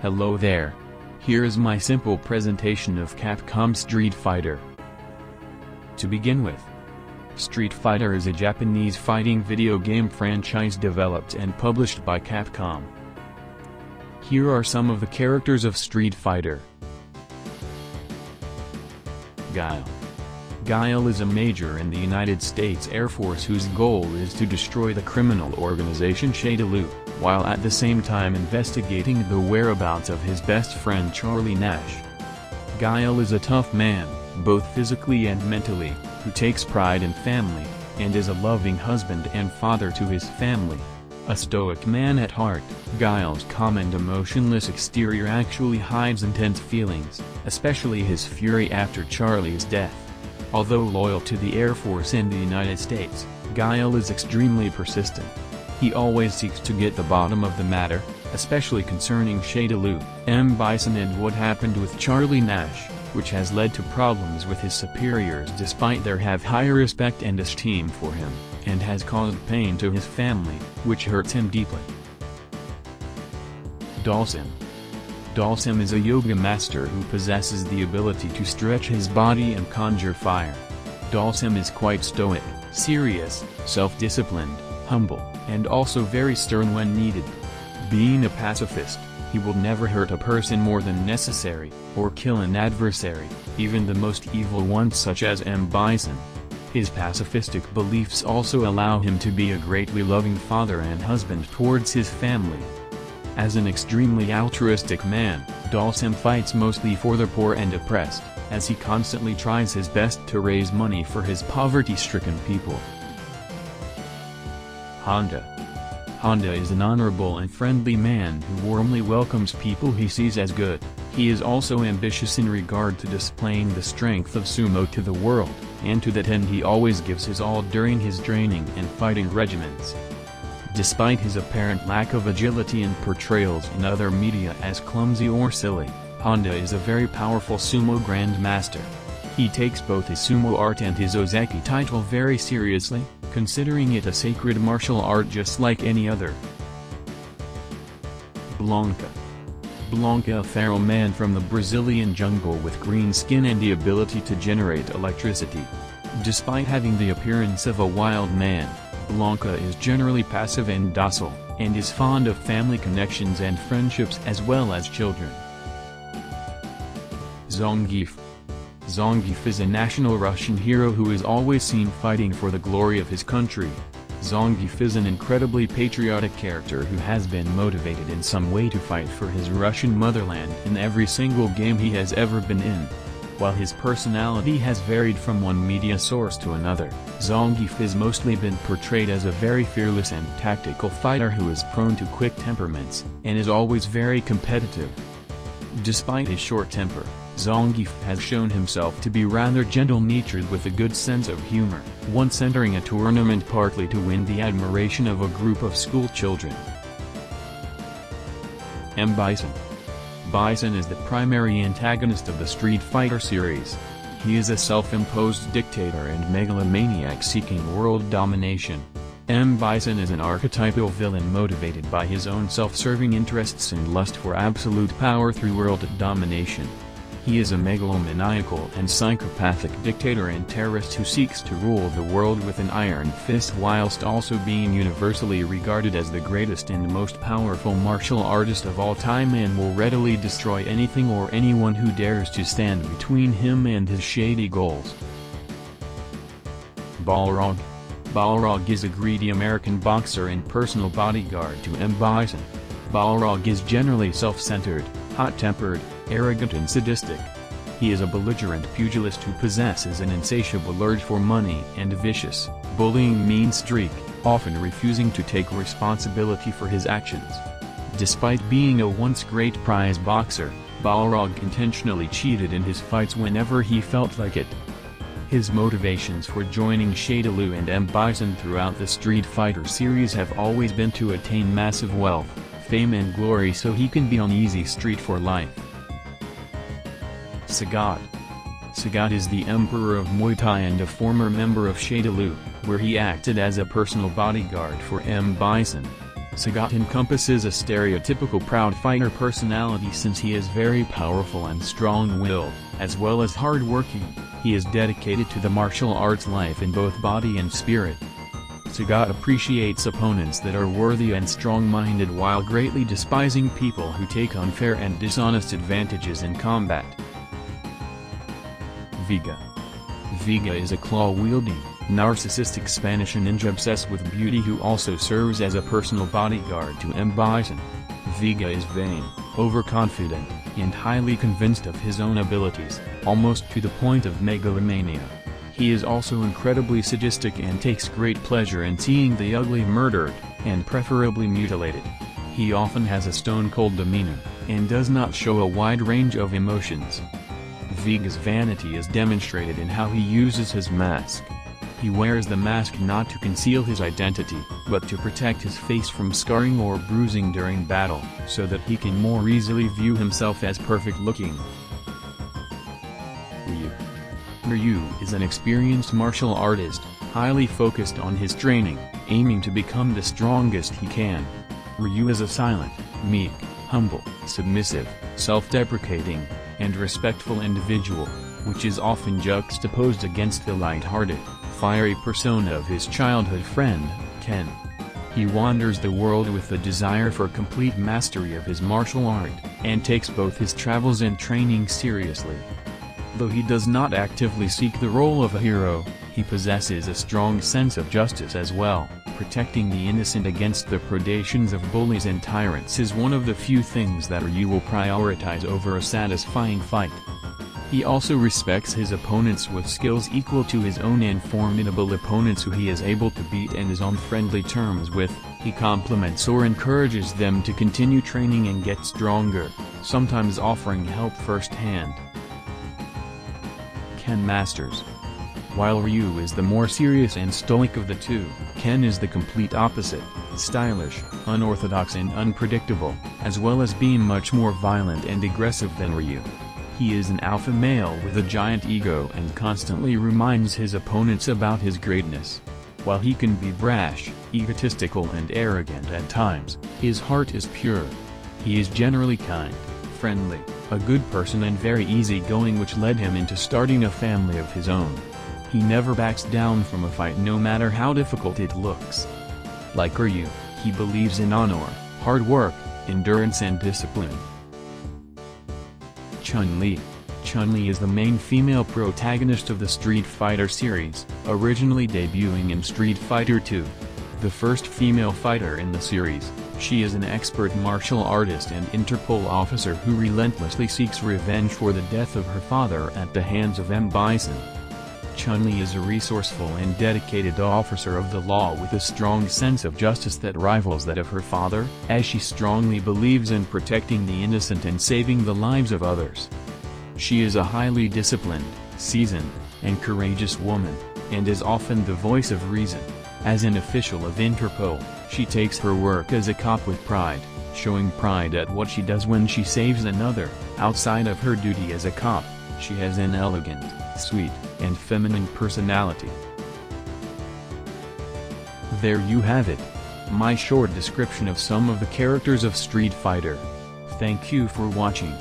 Hello there. Here is my simple presentation of Capcom Street Fighter. To begin with, Street Fighter is a Japanese fighting video game franchise developed and published by Capcom. Here are some of the characters of Street Fighter. Guile. Guile is a major in the United States Air Force whose goal is to destroy the criminal organization ChunLi, while at the same time investigating the whereabouts of his best friend Charlie Nash. Guile is a tough man, both physically and mentally, who takes pride in family, and is a loving husband and father to his family. A stoic man at heart, Guile's calm and emotionless exterior actually hides intense feelings, especially his fury after Charlie's death. Although loyal to the Air Force and the United States, Guile is extremely persistent. He always seeks to get the bottom of the matter, especially concerning ChunLi, Bison and what happened with Charlie Nash, which has led to problems with his superiors despite their have high respect and esteem for him, and has caused pain to his family, which hurts him deeply. Dawson. Dawson is a yoga master who possesses the ability to stretch his body and conjure fire. Dawson is quite stoic, serious, self-disciplined, humble, and also very stern when needed. Being a pacifist, he will never hurt a person more than necessary, or kill an adversary, even the most evil ones such as Bison. His pacifistic beliefs also allow him to be a greatly loving father and husband towards his family. As an extremely altruistic man, Dawson fights mostly for the poor and oppressed, as he constantly tries his best to raise money for his poverty-stricken people. Honda. Honda is an honorable and friendly man who warmly welcomes people he sees as good. He is also ambitious in regard to displaying the strength of sumo to the world, and to that end he always gives his all during his training and fighting regimens. Despite his apparent lack of agility and portrayals in other media as clumsy or silly, Honda is a very powerful sumo grandmaster. He takes both his sumo art and his ozeki title very seriously, considering it a sacred martial art just like any other. Blanca. Blanca, a feral man from the Brazilian jungle with green skin and the ability to generate electricity. Despite having the appearance of a wild man, Blanca is generally passive and docile, and is fond of family connections and friendships as well as children. Zonke. Zonke is a national Russian hero who is always seen fighting for the glory of his country. Zonke is an incredibly patriotic character who has been motivated in some way to fight for his Russian motherland in every single game he has ever been in. While his personality has varied from one media source to another, Zonke has mostly been portrayed as a very fearless and tactical fighter who is prone to quick temperaments, and is always very competitive. Despite his short temper, Zonke has shown himself to be rather gentle-natured with a good sense of humor, once entering a tournament partly to win the admiration of a group of school children. Bison. Bison is the primary antagonist of the Street Fighter series. He is a self-imposed dictator and megalomaniac seeking world domination. Bison is an archetypal villain motivated by his own self-serving interests and lust for absolute power through world domination. He is a megalomaniacal and psychopathic dictator and terrorist who seeks to rule the world with an iron fist whilst also being universally regarded as the greatest and most powerful martial artist of all time, and will readily destroy anything or anyone who dares to stand between him and his shady goals. Balrog. Balrog is a greedy American boxer and personal bodyguard to Bison. Balrog is generally self-centered, hot-tempered, arrogant and sadistic. He is a belligerent pugilist who possesses an insatiable urge for money and a vicious, bullying mean streak, often refusing to take responsibility for his actions. Despite being a once great prize boxer, Balrog intentionally cheated in his fights whenever he felt like it. His motivations for joining ChunLi and Bison throughout the Street Fighter series have always been to attain massive wealth, fame and glory so he can be on easy street for life. Saga. Saga is the Emperor of Muay Thai and a former member of ChunLi, where he acted as a personal bodyguard for Bison. Saga encompasses a stereotypical proud fighter personality since he is very powerful and strong-willed, as well as hard-working. He is dedicated to the martial arts life in both body and spirit. Saga appreciates opponents that are worthy and strong-minded while greatly despising people who take unfair and dishonest advantages in combat. Vega. Vega is a claw-wielding, narcissistic Spanish ninja obsessed with beauty who also serves as a personal bodyguard to Bison. Vega is vain, overconfident, and highly convinced of his own abilities, almost to the point of megalomania. He is also incredibly sadistic and takes great pleasure in seeing the ugly murdered, and preferably mutilated. He often has a stone-cold demeanor, and does not show a wide range of emotions. Vega's vanity is demonstrated in how he uses his mask. He wears the mask not to conceal his identity, but to protect his face from scarring or bruising during battle, so that he can more easily view himself as perfect-looking. Ryu is an experienced martial artist, highly focused on his training, aiming to become the strongest he can. Ryu is a silent, meek, humble, submissive, self-deprecating, and respectful individual, which is often juxtaposed against the light-hearted, fiery persona of his childhood friend, Ken. He wanders the world with the desire for complete mastery of his martial art, and takes both his travels and training seriously. Though he does not actively seek the role of a hero, he possesses a strong sense of justice as well. Protecting the innocent against the predations of bullies and tyrants is one of the few things that Ryu will prioritize over a satisfying fight. He also respects his opponents with skills equal to his own and formidable opponents who he is able to beat and is on friendly terms with. He compliments or encourages them to continue training and get stronger, sometimes offering help firsthand. Ken masters. While Ryu is the more serious and stoic of the two, Ken is the complete opposite, stylish, unorthodox and unpredictable, as well as being much more violent and aggressive than Ryu. He is an alpha male with a giant ego and constantly reminds his opponents about his greatness. While he can be brash, egotistical and arrogant at times, his heart is pure. He is generally kind, friendly, a good person and very easygoing, which led him into starting a family of his own. He never backs down from a fight no matter how difficult it looks. Like Ryu, he believes in honor, hard work, endurance and discipline. ChunLi. ChunLi is the main female protagonist of the Street Fighter series, originally debuting in Street Fighter II. The first female fighter in the series, she is an expert martial artist and Interpol officer who relentlessly seeks revenge for the death of her father at the hands of Bison. ChunLi is a resourceful and dedicated officer of the law with a strong sense of justice that rivals that of her father, as she strongly believes in protecting the innocent and saving the lives of others. She is a highly disciplined, seasoned, and courageous woman, and is often the voice of reason. As an official of Interpol, she takes her work as a cop with pride, showing pride at what she does when she saves another. Outside of her duty as a cop, she has an elegant, sweet, and feminine personality. There you have it. My short description of some of the characters of Street Fighter. Thank you for watching.